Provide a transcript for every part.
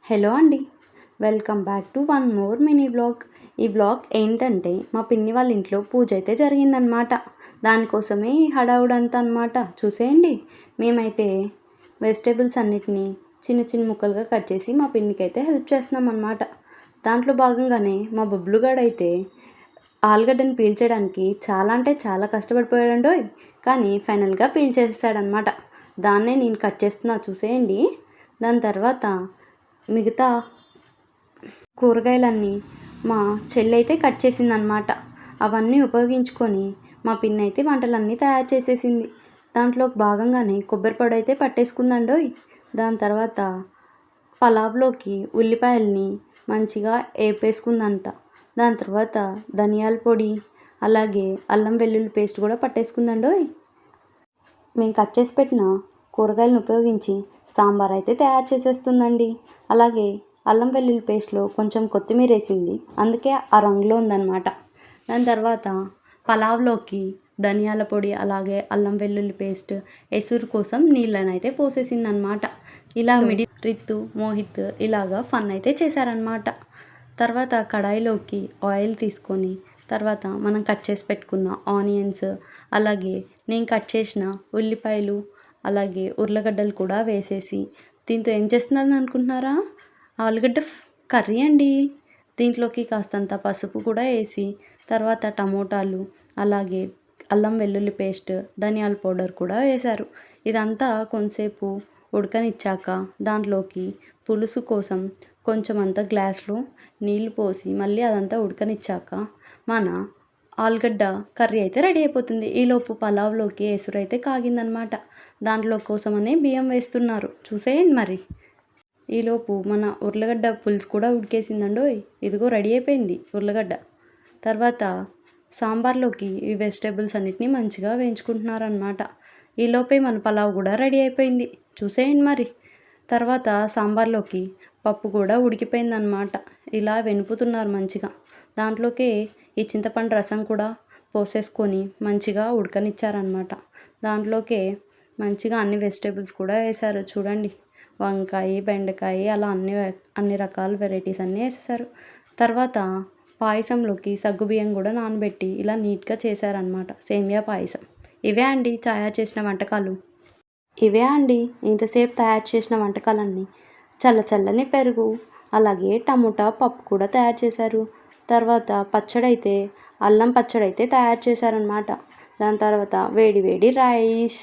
Hello అండి, welcome back to one more mini blog. ఈ blog ఏంటంటే మా పిన్ని వాళ్ళ ఇంట్లో పూజ అయితే జరిగిందనమాట. దానికోసమే ఈ హడావుడంతా అనమాట. చూసేయండి, మేమైతే వెజిటేబుల్స్ అన్నిటినీ చిన్న చిన్న ముక్కలుగా కట్ చేసి మా పిన్నికి అయితే హెల్ప్ చేస్తున్నాం అనమాట. దాంట్లో భాగంగానే మా బబ్లుగాడైతే ఆలుగడ్డను పీల్చడానికి చాలా అంటే చాలా కష్టపడిపోయాడండోయ్. కానీ ఫైనల్గా పీల్చేసాడనమాట. దాన్నే నేను కట్ చేస్తున్నా చూసేయండి. దాని తర్వాత మిగతా కూరగాయలన్నీ మా చెల్లి అయితే కట్ చేసిందనమాట. అవన్నీ ఉపయోగించుకొని మా పిన్ని అయితే వంటలన్నీ తయారు చేసేసింది. దాంట్లో భాగంగానే కొబ్బరి పొడి అయితే పట్టేసుకుందండోయ్. దాని తర్వాత పలావ్లోకి ఉల్లిపాయల్ని మంచిగా వేపేసుకుందంట. దాని తర్వాత ధనియాల పొడి అలాగే అల్లం వెల్లుల్లి పేస్ట్ కూడా పట్టేసుకుందండోయ్. మేము కట్ చేసి పెట్టిన కూరగాయలను ఉపయోగించి సాంబార్ అయితే తయారు చేసేస్తుందండి. అలాగే అల్లం వెల్లుల్లి పేస్ట్లో కొంచెం కొత్తిమీర వేసింది, అందుకే ఆ రంగులో ఉందన్నమాట. దాని తర్వాత పలావ్లోకి ధనియాల పొడి అలాగే అల్లం వెల్లుల్లి పేస్ట్ ఎసురు కోసం నీళ్ళని అయితే పోసేసిందనమాట. ఇలా మిడిల్ రిత్తు మోహిత్ ఇలాగా ఫన్ అయితే చేశారనమాట. తర్వాత కడాయిలోకి ఆయిల్ తీసుకొని తర్వాత మనం కట్ చేసి పెట్టుకున్న ఆనియన్స్ అలాగే నేను కట్ చేసిన ఉల్లిపాయలు అలాగే ఉర్లగడ్డలు కూడా వేసేసి దీంతో ఏం చేస్తున్నారని అనుకుంటున్నారా? ఆలుగడ్డ కర్రీ అండి. దీంట్లోకి కాస్తంత పసుపు కూడా వేసి తర్వాత టమోటాలు అలాగే అల్లం వెల్లుల్లి పేస్ట్ ధనియాల పౌడర్ కూడా వేశారు. ఇదంతా కొంతసేపు ఉడకనిచ్చాక దాంట్లోకి పులుసు కోసం కొంచెం అంత గ్లాస్లో నీళ్లు పోసి మళ్ళీ అదంతా ఉడకనిచ్చాక మన ఆలుగడ్డ కర్రీ అయితే రెడీ అయిపోతుంది. ఈలోపు పలావ్లోకి ఎసురు అయితే కాగిందనమాట. దాంట్లో కోసమనే బియ్యం వేస్తున్నారు. చూసేయండి మరి. ఈలోపు మన ఉర్లగడ్డ పులుసు కూడా ఉడికేసిందండోయ్. ఇదిగో రెడీ అయిపోయింది ఉర్లగడ్డ. తర్వాత సాంబార్లోకి ఈ వెజిటేబుల్స్ అన్నిటినీ మంచిగా వేయించుకుంటున్నారనమాట. ఈలోపే మన పలావ్ కూడా రెడీ అయిపోయింది. చూసేయండి మరి. తర్వాత సాంబార్లోకి పప్పు కూడా ఉడికిపోయిందనమాట. ఇలా వెనుపుతున్నారు మంచిగా. దాంట్లోకే ఈ చింతపండు రసం కూడా పోసేసుకొని మంచిగా ఉడకనిచ్చారనమాట. దాంట్లోకే మంచిగా అన్ని వెజిటేబుల్స్ కూడా వేశారు. చూడండి, వంకాయ బెండకాయ అలా అన్ని రకాల వెరైటీస్ అన్నీ వేసేసారు. తర్వాత పాయసంలోకి సగ్గుబియ్యం కూడా నానబెట్టి ఇలా నీట్గా చేశారనమాట. సేమియా పాయసం. ఇవే అండి తయారు చేసిన వంటకాలు. ఇవే అండి ఇంతసేపు తయారు చేసిన వంటకాలన్నీ. చల్లని పెరుగు అలాగే టమోటా పప్పు కూడా తయారు చేశారు. తర్వాత పచ్చడి అయితే అల్లం పచ్చడి అయితే తయారు చేశారనమాట. దాని తర్వాత వేడి వేడి రైస్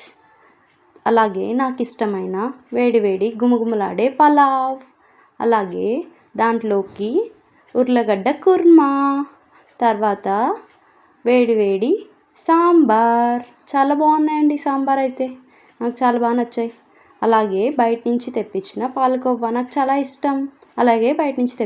అలాగే నాకు ఇష్టమైన వేడి వేడి గుమగుమలాడే పలావ్ అలాగే దాంట్లోకి ఉర్లగడ్డ కుర్మా తర్వాత వేడి వేడి సాంబార్. చాలా బాగున్నాయండి సాంబార్ అయితే. నాకు చాలా బాగా నచ్చాయి. అలాగే బయట నుంచి తెప్పించిన పాలకోవా నాకు చాలా ఇష్టం. అలాగే బయట నుంచి